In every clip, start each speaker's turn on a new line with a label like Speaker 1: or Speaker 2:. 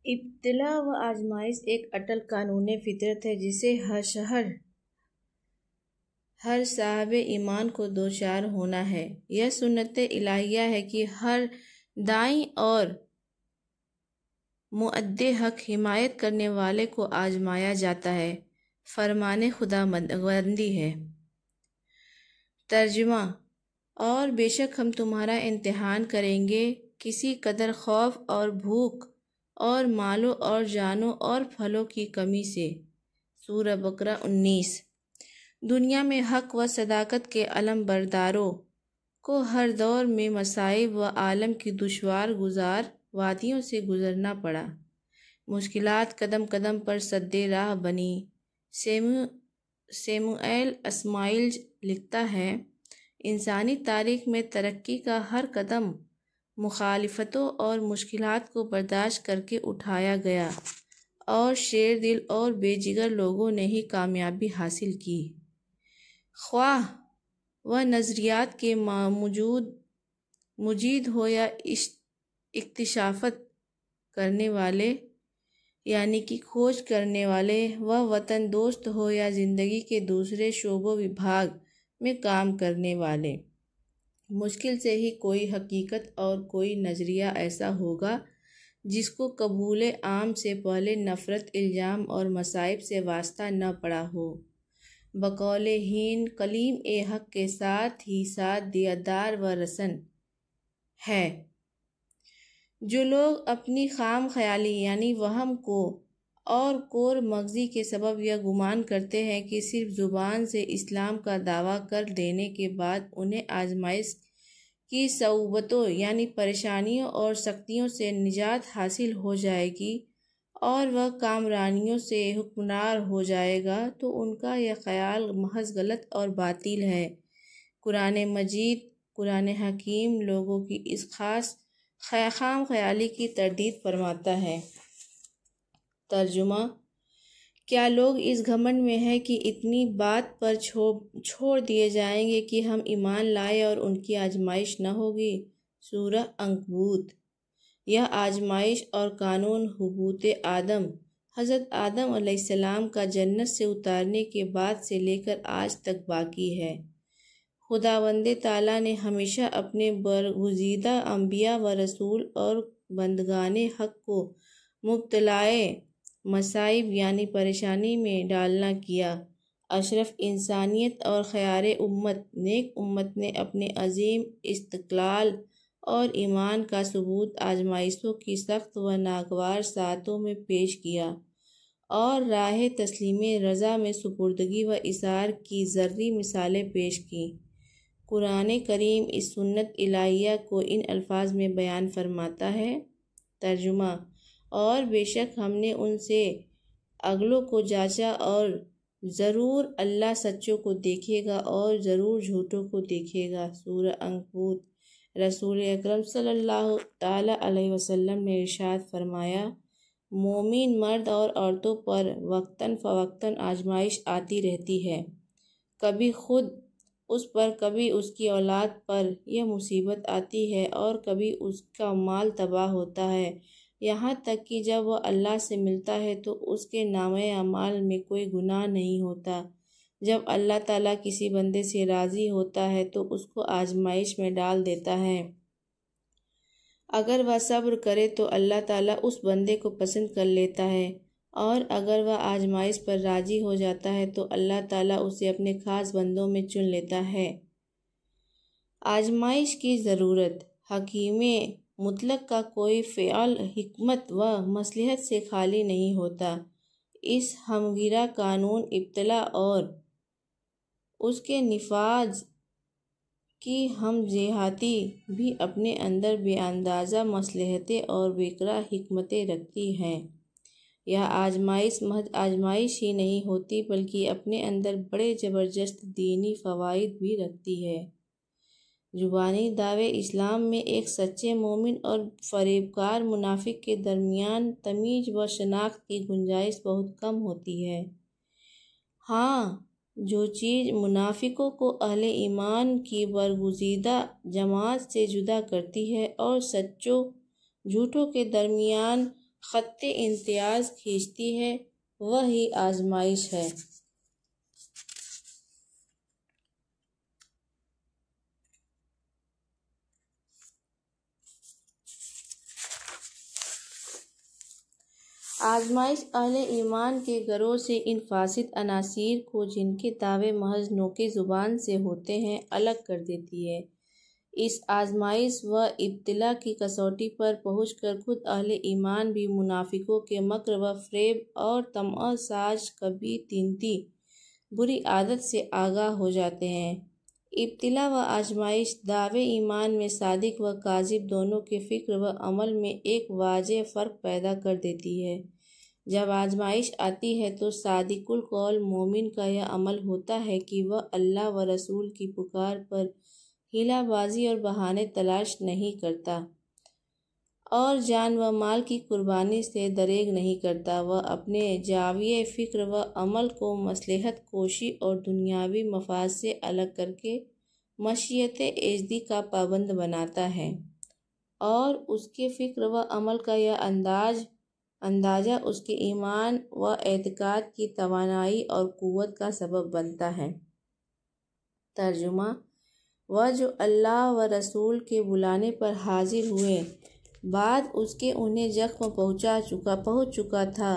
Speaker 1: ابتلا و آزمائش ایک اٹل قانون فطرت ہے جسے ہر صاحب ایمان کو دوچار ہونا ہے۔ یہ سنت الہیہ ہے کہ ہر داعی اور مؤدی حق حمایت کرنے والے کو آزمایا جاتا ہے۔ فرمان خداوندی ہے۔ ترجمہ: اور بے شک ہم تمہارا امتحان کریں گے کسی قدر خوف اور بھوک اور مالوں اور جانوں اور پھلوں کی کمی سے۔ سورہ بقرہ 19۔ دنیا میں حق و صداقت کے علم برداروں کو ہر دور میں مصائب و عالم کی دشوار گزار وادیوں سے گزرنا پڑا۔ مشکلات قدم قدم پر سد راہ بنی۔ سیموئیل اسماعیل لکھتا ہے، انسانی تاریخ میں ترقی کا ہر قدم مخالفتوں اور مشکلات کو برداشت کر کے اٹھایا گیا اور شیر دل اور بے جگر لوگوں نے ہی کامیابی حاصل کی۔ خواہ وہ نظریات کے مجید ہو یا اکتشافات کرنے والے یعنی کہ کھوج کرنے والے، وہ وطن دوست ہو یا زندگی کے دوسرے شعبوں وبھاگ میں کام کرنے والے، مشکل سے ہی کوئی حقیقت اور کوئی نظریہ ایسا ہوگا جس کو قبول عام سے پہلے نفرت، الزام اور مصائب سے واسطہ نہ پڑا ہو۔ بقول ہین کلیم حق کے ساتھ ہی ساتھ دیدار و رسن ہے۔ جو لوگ اپنی خام خیالی یعنی وہم کو اور کور مغزی کے سبب یہ گمان کرتے ہیں کہ صرف زبان سے اسلام کا دعویٰ کر دینے کے بعد انہیں آزمائش کی صعوبتوں یعنی پریشانیوں اور سختیوں سے نجات حاصل ہو جائے گی اور وہ کامرانیوں سے ہمکنار ہو جائے گا، تو ان کا یہ خیال محض غلط اور باطل ہے۔ قرآن مجید، قرآن حکیم لوگوں کی اس خاص خام خیالی کی تردید فرماتا ہے۔ ترجمہ: کیا لوگ اس گھمنڈ میں ہیں کہ اتنی بات پر چھوڑ دیے جائیں گے کہ ہم ایمان لائے اور ان کی آزمائش نہ ہوگی؟ سورہ عنکبوت۔ یہ آزمائش اور قانون حبوط آدم، حضرت آدم علیہ السلام کا جنت سے اتارنے کے بعد سے لے کر آج تک باقی ہے۔ خداوند تعالیٰ نے ہمیشہ اپنے برگزیدہ انبیاء و رسول اور بندگان حق کو مبتلائے مصائب یعنی پریشانی میں ڈالنا کیا۔ اشرف انسانیت اور خیار امت، نیک امت نے اپنے عظیم استقلال اور ایمان کا ثبوت آزمائشوں کی سخت و ناگوار ساعتوں میں پیش کیا اور راہ تسلیم رضا میں سپردگی و اصرار کی ذرّی مثالیں پیش کیں۔ قرآن کریم اس سنت الہیہ کو ان الفاظ میں بیان فرماتا ہے۔ ترجمہ: اور بے شک ہم نے ان سے اگلوں کو جانچا اور ضرور اللہ سچوں کو دیکھے گا اور ضرور جھوٹوں کو دیکھے گا۔ سورہ عنکبوت۔ رسول اکرم صلی اللہ تعالیٰ علیہ وسلم نے ارشاد فرمایا، مومن مرد اور عورتوں پر وقتاً فوقتاً آزمائش آتی رہتی ہے، کبھی خود اس پر، کبھی اس کی اولاد پر یہ مصیبت آتی ہے اور کبھی اس کا مال تباہ ہوتا ہے، یہاں تک کہ جب وہ اللہ سے ملتا ہے تو اس کے نامۂ اعمال میں کوئی گناہ نہیں ہوتا۔ جب اللہ تعالیٰ کسی بندے سے راضی ہوتا ہے تو اس کو آزمائش میں ڈال دیتا ہے۔ اگر وہ صبر کرے تو اللہ تعالیٰ اس بندے کو پسند کر لیتا ہے، اور اگر وہ آزمائش پر راضی ہو جاتا ہے تو اللہ تعالیٰ اسے اپنے خاص بندوں میں چن لیتا ہے۔ آزمائش کی ضرورت۔ حکیم مطلق کا کوئی فعل حکمت و مصلحت سے خالی نہیں ہوتا۔ اس ہمگیر قانون ابتلا اور اس کے نفاذ کی ہم جہتی بھی اپنے اندر بے اندازہ مصلحتیں اور بیکراہ حکمتیں رکھتی ہیں۔ یہ آزمائش محض آزمائش ہی نہیں ہوتی بلکہ اپنے اندر بڑے زبردست دینی فوائد بھی رکھتی ہے۔ زبانی دعوے اسلام میں ایک سچے مومن اور فریبکار منافق کے درمیان تمیز و شناخت کی گنجائش بہت کم ہوتی ہے۔ ہاں، جو چیز منافقوں کو اہل ایمان کی برگزیدہ جماعت سے جدا کرتی ہے اور سچوں جھوٹوں کے درمیان خط امتیاز کھینچتی ہے وہی آزمائش ہے۔ آزمائش اہل ایمان کے گروہ سے ان فاسد عناصر کو جن کے دعوے محض نوک زبان سے ہوتے ہیں الگ کر دیتی ہے۔ اس آزمائش و ابتلا کی کسوٹی پر پہنچ کر خود اہل ایمان بھی منافقوں کے مکر و فریب اور طمع ساز کبھی تینتی بری عادت سے آگاہ ہو جاتے ہیں۔ ابتلا و آزمائش دعوے ایمان میں صادق و کاذب دونوں کے فکر و عمل میں ایک واضح فرق پیدا کر دیتی ہے۔ جب آزمائش آتی ہے تو صادق القول مومن کا یہ عمل ہوتا ہے کہ وہ اللہ و رسول کی پکار پر ہیلا بازی اور بہانے تلاش نہیں کرتا اور جان و مال کی قربانی سے دریغ نہیں کرتا۔ وہ اپنے جاویہ فکر و عمل کو مصلحت کوشی اور دنیاوی مفاد سے الگ کر کے مشیت ایزدی کا پابند بناتا ہے اور اس کے فکر و عمل کا یہ اندازہ اس کے ایمان و اعتقاد کی توانائی اور قوت کا سبب بنتا ہے۔ ترجمہ: وہ جو اللہ و رسول کے بلانے پر حاضر ہوئے بعد اس کے انہیں زخم پہنچ چکا تھا،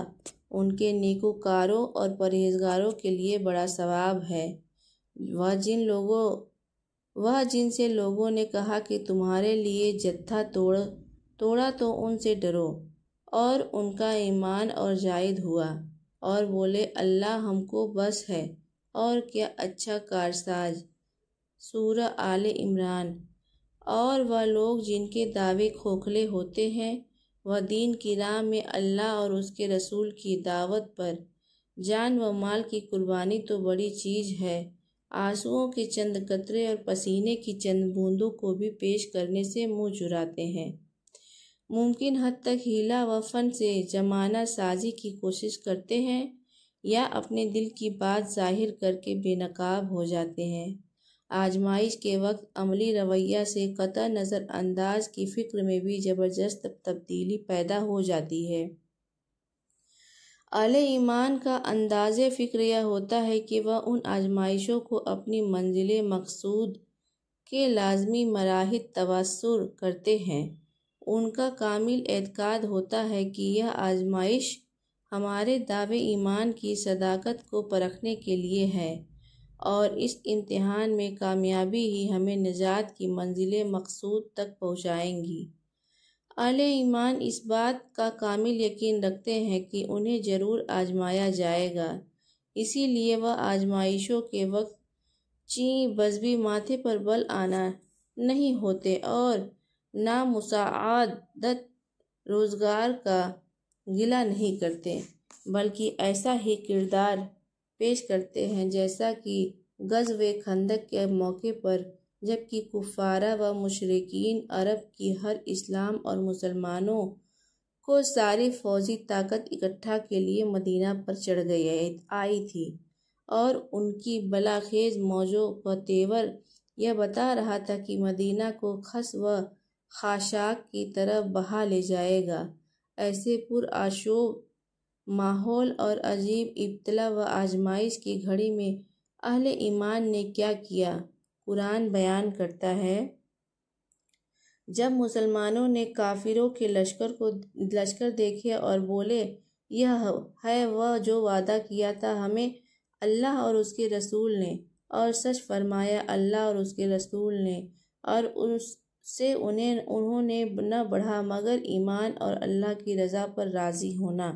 Speaker 1: ان کے نیکوکاروں اور پرہیزگاروں کے لیے بڑا ثواب ہے۔ وہ جن سے لوگوں نے کہا کہ تمہارے لیے جتھا توڑا تو ان سے ڈرو، اور ان کا ایمان اور زائد ہوا اور بولے اللہ ہم کو بس ہے اور کیا اچھا کارساز۔ سورہ آل عمران۔ اور وہ لوگ جن کے دعوے کھوکھلے ہوتے ہیں، وہ دین کی راہ میں اللہ اور اس کے رسول کی دعوت پر جان و مال کی قربانی تو بڑی چیز ہے، آنسوؤں کے چند قطرے اور پسینے کی چند بوندوں کو بھی پیش کرنے سے منہ چراتے ہیں، ممکن حد تک حیلہ و فن سے جمانہ سازی کی کوشش کرتے ہیں یا اپنے دل کی بات ظاہر کر کے بے نقاب ہو جاتے ہیں۔ آزمائش کے وقت عملی رویہ سے قطع نظر انداز کی فکر میں بھی زبردست تبدیلی پیدا ہو جاتی ہے۔ اہل ایمان کا انداز فکر یہ ہوتا ہے کہ وہ ان آزمائشوں کو اپنی منزل مقصود کے لازمی مراحل تصور کرتے ہیں۔ ان کا کامل اعتقاد ہوتا ہے کہ یہ آزمائش ہمارے دعوے ایمان کی صداقت کو پرکھنے کے لیے ہے اور اس امتحان میں کامیابی ہی ہمیں نجات کی منزل مقصود تک پہنچائیں گی۔ اہل ایمان اس بات کا کامل یقین رکھتے ہیں کہ انہیں ضرور آزمایا جائے گا، اسی لیے وہ آزمائشوں کے وقت چیں بزبی ماتھے پر بل آنا نہیں ہوتے اور نہ مساعدت روزگار کا گلہ نہیں کرتے، بلکہ ایسا ہی کردار پیش کرتے ہیں جیسا کہ غزوہ خندق کے موقع پر جبکہ کفارہ و مشرکین عرب کی ہر اسلام اور مسلمانوں کو ساری فوجی طاقت اکٹھا کے لیے مدینہ پر چڑھ آئی تھی اور ان کی بلاخیز موجوں و تیور یہ بتا رہا تھا کہ مدینہ کو خس و خاشاک کی طرف بہا لے جائے گا۔ ایسے پرآشوب ماحول اور عجیب ابتلا و آزمائش کی گھڑی میں اہل ایمان نے کیا کیا، قرآن بیان کرتا ہے۔ جب مسلمانوں نے کافروں کے لشکر دیکھے اور بولے یہ ہے وہ جو وعدہ کیا تھا ہمیں اللہ اور اس کے رسول نے، اور سچ فرمایا اللہ اور اس کے رسول نے، اور اس سے انہوں نے نہ بڑھا مگر ایمان اور اللہ کی رضا پر راضی ہونا۔